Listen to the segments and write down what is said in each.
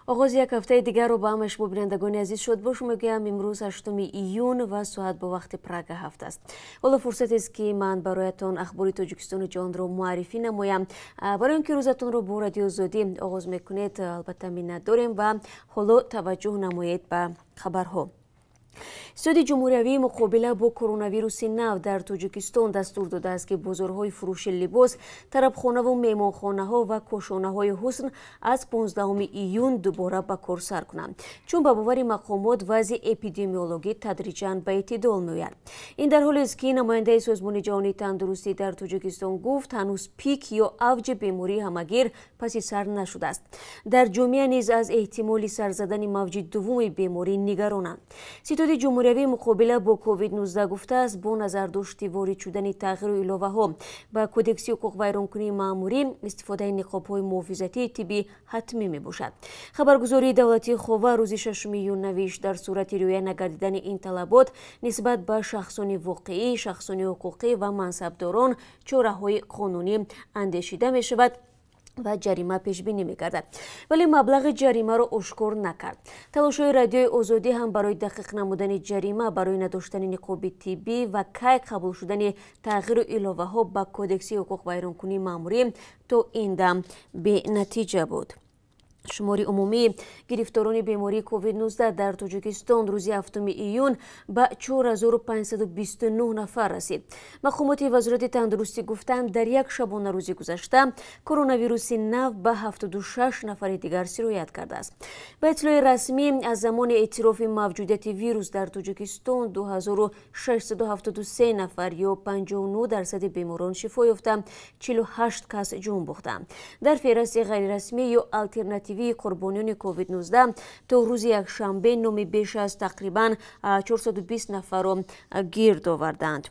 آغاز یک هفته دیگر رو با هم شما بینندگان عزیز شد باشم. میگم امروز 8 ایون و ساعت با وقت پراگ هفته است. حالا فرصت است که من برایتان اخبار تاجیکستان و جهان رو معرفی نمایم. برای اینکه روزتون رو با رادیو آزادی آغاز میکنید البته منت داریم و حالا توجه نمایید به خبرها. سودی جمهوری مقابله با کرونا ویروس نو در تاجیکستان دستور داده است که بازارهای فروش لباس، طربخانه و مهمانخانه ها و کاشانه های حسن از 15 ایون دوباره به کار سر کنند، چون به باور مقامات وضع اپیدمیولوژی تدریجاً به اعتدال میآید. این در حالی است که نماینده سازمان جهانی تندرستی در تاجیکستان گفت هنوز پیک یا اوج بیماری همگیر پس سر نشده است. در جامعه نیز از احتمال سر زدن موج دوم بیماری نگرانند. ستاد جمهوری مقابله با کووید 19 گفته است با نظر داشت وارد شدن تغییر و علاوه ها به کودکس حقوق ویرانکنی مأموری استفاده نقاب های محافظتی طبی حتمی می باشد. خبرگزاری دولتی خوا روز 6 ایون نوشت در صورت رعایت نگردیدن این طلبات نسبت به شخصان واقعی، شخصان حقوقی و منصبداران چاره‌های قانونی اندیشیده می شود و جریمه پیش بینی می‌گردد، ولی مبلغ جریمه را آشکار نکرد. تلاش‌های رادیوی آزادی هم برای دقیق نمودن جریمه برای نداشتن نقاب طبی و کی قبول شدن تغییر علاوه‌ها به کودکس حقوق ویرانکنی مأموری تا این دم به نتیجه بود. شمار عمومی گرفتاران بیماری کووید 19 در تاجیکستان روز 7 ایون به 4529 نفر رسید. مقامات وزارت تندرستی گفتند در یک شبانه روز گذشته کرونا ویروس نو به 76 نفر دیگر سرایت کرده است. به اطلاع رسمی از زمان اعتراف موجودیت ویروس در تاجیکستان 2673 نفر یا 59% بیماران شفا یافته، 48 کس جان باختند. در فهرست غیر رسمی یا آلترناتیو قربانیان کووید 19 تا روز یک شنبه نام بیش از تقریبا 420 نفر را گرد آوردند.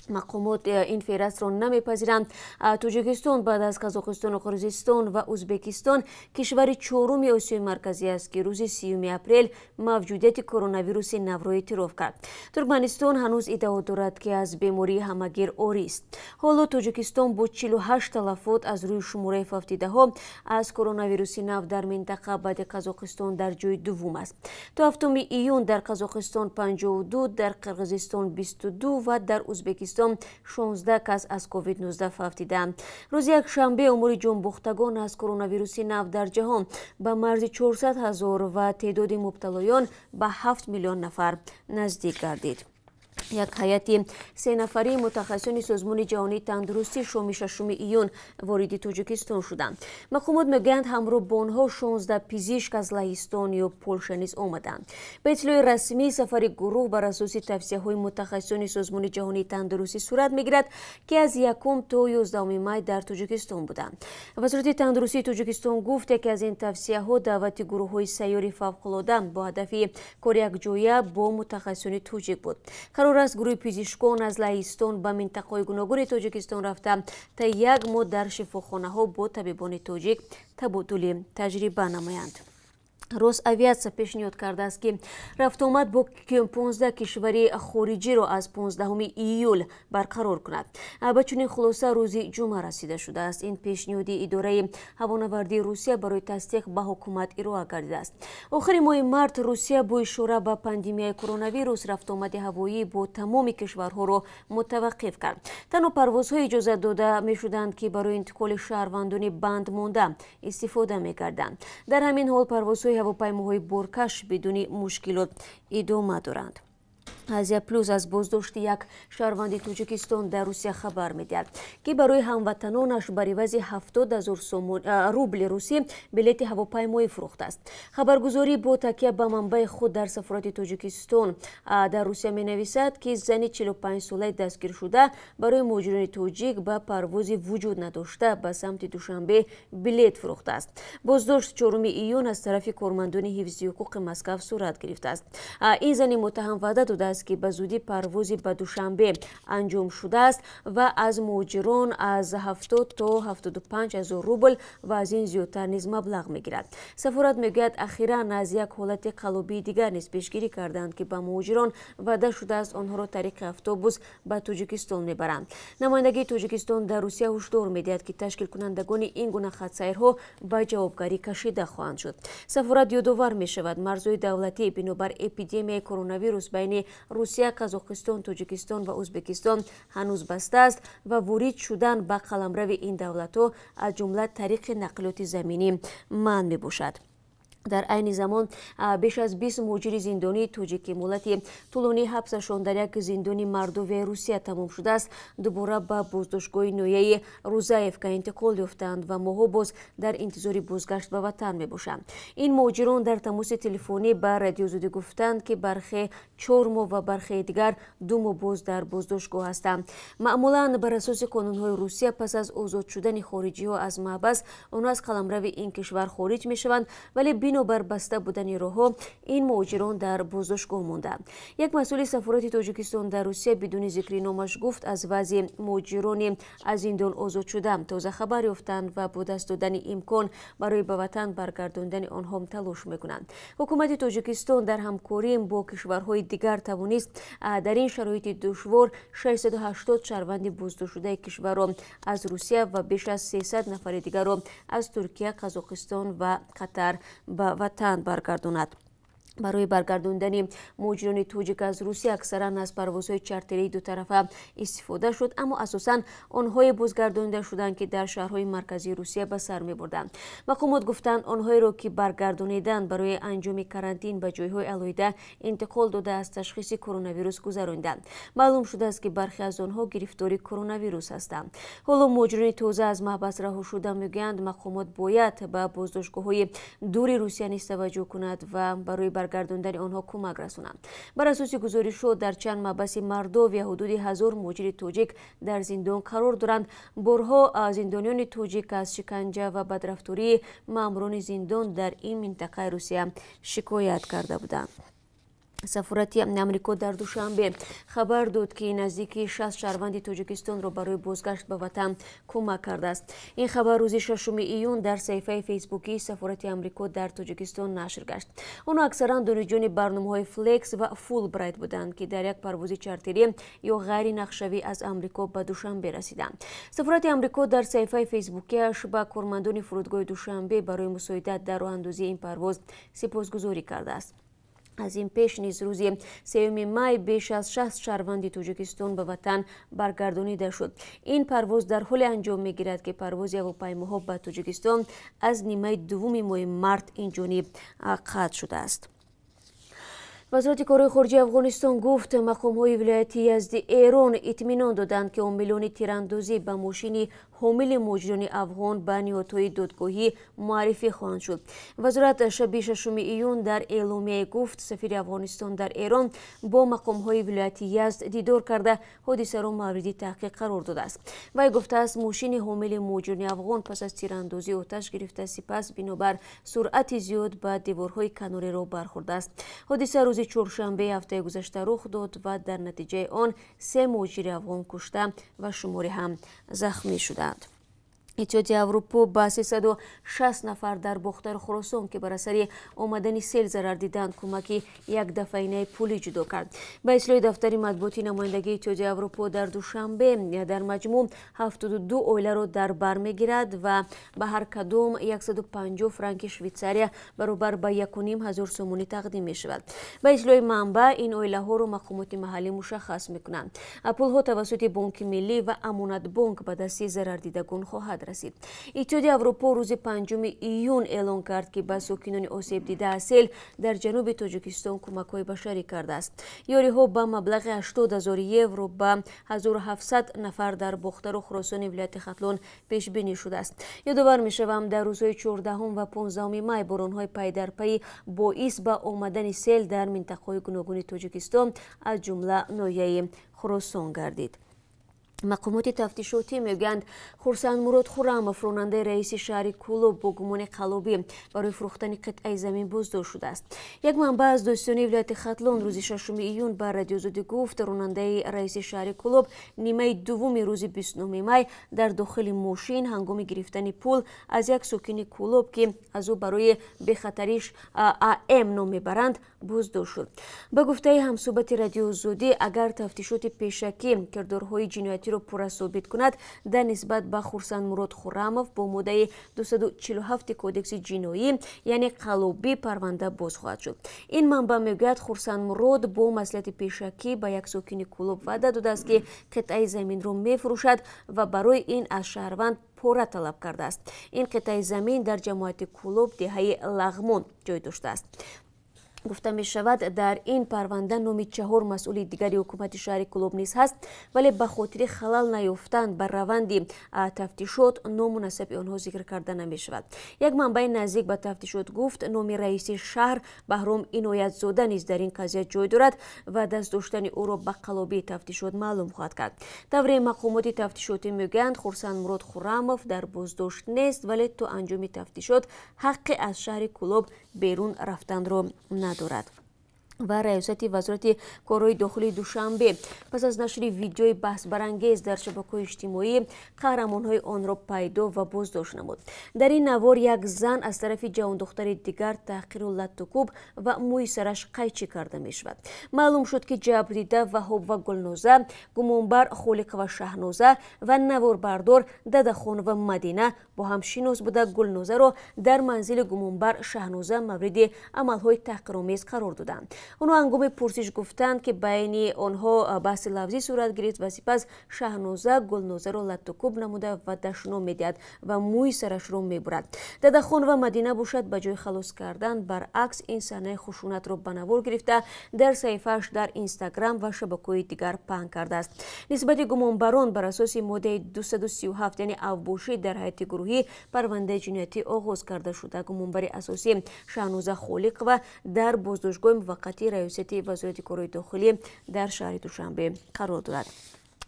مقامات این فهرست را نمیپذیرند. تاجیکستان بعد از قزاقستان و قرقیزستان و ازبکستان کشور چهارم آسیای مرکزی است که روز 30 اپریل موجودیت کرونا ویروس نو را اعتراف کرد. ترکمنستان هنوز ادعا دارد که از بیماری همگیر عاری است. حالا تاجیکستان با 48 تلفات از روی شماره فوتیده ها از کرونا ویروس نو در منطقه بعد قزاقستان در جای دوم است. تا 7 ایون در قزاقستان 52، در قرقیزستان 22 و در ازبکستان 16 کس از کووید 19 فوتیدند. روز یک شنبه عمر جانباختگان از کرونا ویروس نو در جهان به مرز 400,000 و تعداد مبتلایان به 7 میلیون نفر نزدیک گردید. یک هیئت 3 نفری متخصصان سازمان جهانی تندرستی شام 6 ایون وارد تاجیکستان شدند. مقامات میگویند همراه با آنها 16 پزشک از لهستان یا پولشا نیز آمدند. به اطلاع رسمی سفر گروه بر اساس توصیه‌های متخصصان سازمان جهانی تندرستی صورت میگیرد که از 1 تا 11 می در تاجیکستان بودند. وزارت تندرستی تاجیکستان گفت که از این توصیه‌ها دعوت گروه‌های سیاری فوق‌العاده با هدف کار یکجایی با متخصصان تاجیک بود. قرار است گروه پزشکان از لهستان به منطقه‌های گوناگون تاجیکستان رفته تا یک ماه در شفاخانه‌ها با طبیبان تاجیک تبادل تجربه نمایند. روس اویاتسیا پیشنهاد کرده است که رفت آمد با 15 کشور خارجی را از 15 ایول برقرار کند. با چنین خلاصه روز جمعه رسیده شده است. این پیشنهاد اداره هوانوردی روسیه برای تصدیق به حکومت ارائه گردیده است. آخر ماه مارت روسیه با اشاره به پاندمی کرونا ویروس رفت آمد هوایی با تمام کشورها را متوقف کرد. تنها پروازهای اجازه داده می شدند که برای انتقال شهروندان بند مانده استفاده می کردند. در همین حال پروازهای هواپیماهای بارکش بدون مشکلات ادامه دارند. آزیا پلوس از بازداشت یک شهروند تاجیکستان در روسیه خبر می‌دهد که برای هموطنانش بر عوض 70,000 روبل روسی بلیط هواپیمایی فروخته است. خبرگزاری با تکیه به منبع خود در سفارت تاجیکستان در روسیه می‌نویسد که زن 45 ساله دستگیر شده برای مهاجران تاجیک به پرواز وجود نداشته به سمت دوشنبه بلیط فروخته است. بازداشت 4 ایون از طرف کارمندان حفظ حقوق مسکو صورت گرفته است. این زن متهم وعده داده است که به زودی پروازی به دوشنبه انجام شده است و از مهاجران از 70 تا 75 هزار روبل و از این زیادتر نیز مبلغ میگیرد. سفارت میگوید اخیرا از یک حالت قلبی دیگر نیز پیشگیری کردند که به مهاجران وعده شده است آنها را طریق اتوبوس به تاجیکستان میبرند. نمایندگی تاجیکستان در روسیه هشدار میدهد که تشکیل کنندگان این گونه خطسیرها به جوابگاری کشیده خواهند شد. سفارت یادآور میشود مرزهای دولتی بنابر اپیدمی کرونا ویروس بین روسیه، قزاقستان، تاجیکستان و ازبکستان هنوز بسته است و وارد شدن به قلمرو این دولت‌ها از جمله طریق نقلیات زمینی منع میباشد. در عین زمان بیش از 20 مهاجر زندانی تاجیک مدت طولانی حبسشان در یک زندان مردوی روسیه تمام شده است دوباره به بازداشتگاه نویه روزایفکا انتقال یافتند و ماها باز در انتظار بازگشت به وطن میباشند. این مهاجران در تماس تلفنی به رادیو زوده گفتند که برخی 4 ماه و برخی دیگر 2 ماه باز در بازداشتگاه هستند. معمولا بر اساس قانون‌های روسیه پس از آزاد شدن خارجی‌ها از محبس آنها از قلمرو این کشور خارج میشوند، ولی بنابر بسته بودن راه‌ها این مهاجران در بازداشتگاه ماندند. یک مسئول سفارت تاجیکستان در روسیه بدون ذکر نامش گفت از وضع مهاجران از زندان آزاد شده تازه خبر یافتند و با دست دادن امکان برای به وطن برگرداندن آنها تلاش میکنند. حکومت تاجیکستان در همکاری با کشورهای دیگر توانست در این شرایط دشوار 680 شهروند بازداشت شده کشور را از روسیه و بیش از 300 نفر دیگر را از ترکیه، قزاقستان و قطر به وطن برگرداند. برای برگرداندن مهاجران تاجیک از روسیه اکثرا از پروازهای چارتری دو طرفه استفاده شد، اما اساساً آنهای بازگردانده شدند که در شهرهای مرکزی روسیه به سر می‌بردند. مقامات گفتند آنهایی را که برگردانیدند برای انجام کارانتین به جایهای علیحده انتقال داده از تشخیص کرونا ویروس گذراندند. معلوم شده است که برخی از آنها گرفتار کرونا ویروس هستند. حالا مهاجران تازه از محبس رها شده میگویند مقامات باید به بازداشتگاه‌های دور روسیه نیز توجه کند و برای برگرداندن آنها کمک رسانند. بر اساس گزارش‌ها در چند محبس مردوی حدود 1000 مهاجر تاجیک در زندان قرار دارند. بارها زندانیان تاجیک از شکنجه و بدرفتاری ماموران زندان در این منطقه روسیه شکایت کرده بودند. سفارت امریکا در دوشنبه خبر داد که نزدیک 60 شهروند تاجیکستان را برای بازگشت به وطن کمک کرده است. این خبر روز 6 ایون در صفحه فیسبوکی سفارت امریکا در تاجیکستان نشر گشت. آنها اکثرا دانشجویان برنامه‌های فلکس و فول برایت بودند که در یک پرواز چارتری یا غیر نقشه‌ای از امریکا به دوشنبه رسیدند. سفارت امریکا در صفحه فیسبوکیش به کارمندان فرودگاه دوشنبه برای مساعدت در راه‌اندازی این پرواز سپاسگزاری کرده است. از این پیش نیز روز 3 می بیش از 60 شهروند تاجیکستان به وطن برگردانیده شد. این پرواز در حال انجام میگیرد که پرواز هواپیماها به تاجیکستان از نیمه دوم ماه مارس این جانب قطع شده است. وزارت کارهای خارجه افغانستان گفت مقام‌های ولایتی یزد ایران اطمینان دادند که عاملان تیراندازی به ماشین حامل مهاجران افغان به نهادهای دادگاهی معرفی خواهند شد. وزارت شب 6 ایون در اعلامیه گفت سفیر افغانستان در ایران با مقام‌های ولایتی یزد دیدار کرده حادثه را مورد تحقیق قرار داده است. وی گفته است ماشین حامل مهاجران افغان پس از تیراندازی آتش گرفته، سپس بنابر سرعت زیاد به دیوارهای کناری را برخورده است. حادثه روز چهارشنبه هفته گذشته رخ داد و در نتیجه آن 3 مهاجر افغان کشته و شماری هم زخمی شدند. اتحادیه اروپا با 360 نفر در باختر خراسان که بر اثر آمدن سیل ضرر دیدند کمکی یک دفعینه پولی جدا کرد. به اصلاح دفتر مطبوعاتی نمایندگی اتحادیه اروپا در دوشنبه در مجموع 72 اویله را در بر میگیرد و به هر کدام 150 فرانک شویتزاری برابر به 1,500 سومونی تقدیم می شود. به اصلاح منبع این اویله ها را مقامات محلی مشخص می کنند. پول ها توسط بانک ملی و امانت بانک به دست ضرر دیدگان خواهد رسید. اتحادیه اروپا روز 5 ایون اعلان کرد که به ساکنان آسیب دیده از سیل در جنوب تاجیکستان کمک‌های بشری کرده است. یاری‌ها با مبلغ 80,000 یورو به 1700 نفر در باختر و خراسان ولایت ختلان پیش بینی شده است. یادآور می‌شوم در روزهای 14 و 15 می باران‌های پی در پی باعث به آمدن سیل در منطقه‌های گوناگون تاجیکستان از جمله ناحیه خراسان گردید. مقامات تفتیشاتی میگویند خورسند مراد خرموف راننده رئیس شهر کولوب با گمان قلابی برای فروختن قطعه زمین بازداشت شده است. یک منبع از دوستانی ولایت ختلان روز 6 ایون بر رادیو زودی گفت راننده رئیس شهر کولوب نیمه دوم روز 29 می در داخل ماشین هنگام گرفتن پول از یک ساکن کولوب که از او برای بخطریش ام نام میبرند بازداشت شد. به گفته همصحبت رادیو زودی اگر تفتیشات پیشکی کردارهای جنایتی را پورا ثابت کند در نسبت به خورسند مراد خرموف با ماده 247 کودکس جنایی یعنی قلابی پرونده باز خواهد شد. این منبع میگوید خورسند مراد با مصلحت پیشکی به یک ساکن کولوب وعده داده است که قطعه زمین را میفروشد و برای این از شهروند پورا طلب کرده است. این قطعه زمین در جماعت کولوب دهه لغمون جای داشته است. گفته می شود در این پرونده نام 4 مسئول دیگری حکومت شهر کولوب نیز هست ولی به خاطر خلل نیافتن بر روند تفتیشات نامناسب آنها ذکر کرده نمی شود. یک منبع نزدیک به تفتیشات گفت نام رئیس شهر بهرام عنایت زاده نیز در این قضیه جای دارد و دست داشتن او را به قلابی تفتیشات معلوم خواهد کرد. طوری مقامات تفتیشاتی میگویند خورسند مراد خرموف در بازداشت نیست ولی تا انجام تفتیشات حق از شهر کولوب بیرون رفتن را ندارد. و ریاست وزارت کارهای داخلی دوشنبه پس از نشر ویدیوی بحث برانگیز در شبکه‌های اجتماعی قهرمان‌های آن را پیدا و بازداشت نمود. در این نوار یک زن از طرف جوان دختر دیگر تحقیر و لطوکوب و موی سرش قیچی کرده می شود. معلوم شد که جبریده وهاب و گلنوزه، گمانبر خالق و شهنوزه و نوار بردار ددخان و مدینه با هم شناس بوده گلنوزه را در منزل گمانبر شهنوزه مورد عمل‌های تحقیرآمیز قرار دادند. آنها هنگام پرسش گفتند که بین آنها بحث لفظی صورت گرفت و سپس شهنوزه گلنوزه را لطوکوب نموده و دشنام میدهد و موی سرش را میبرد. ددخان و مدینه باشد به جای خلاص کردن برعکس این صحنه خشونت را به نوار گرفته در صفحه‌اش در اینستاگرام و شبکه‌های دیگر پهن کرده است. نسبت گمانبران بر اساس ماده 237 یعنی اوباشی در هیئت گروهی پرونده جنایتی آغاز کرده شده. گمانبر اساسی شهنوزه خالق و در بازداشتگاه موقتی ریاست وزارت کارهای داخلی در شهر دوشنبه قرار دارد.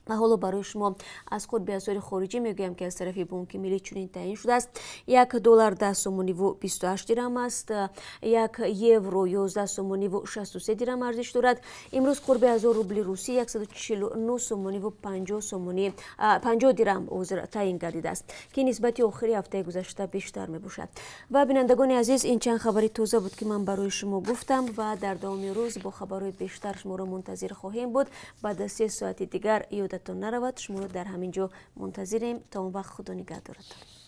و حالا برای شما از خود به اسعار خارجی میگویم که از طرف بانک ملی چنین تعیین شده است. $1 10 سومانی و 28 درم است. یک یورو 11 سومانی و 63 درم ارزش دارد. امروز قرب 1000 روبل روسی 149 سومانی و 50 درم تعیین گردیده است که نسبت آخری هفته گذشته بیشتر می باشد. و بینندگان عزیز این چند خبری تازه بود که من برای شما گفتم و در ادامه روز با خبرهای بیشتر شما را منتظر خواهیم بود. بعد از 3 ساعت دیگر یادتان نرود شما را در همین جا منتظریم. تا اون وقت خدا نگهدارتان.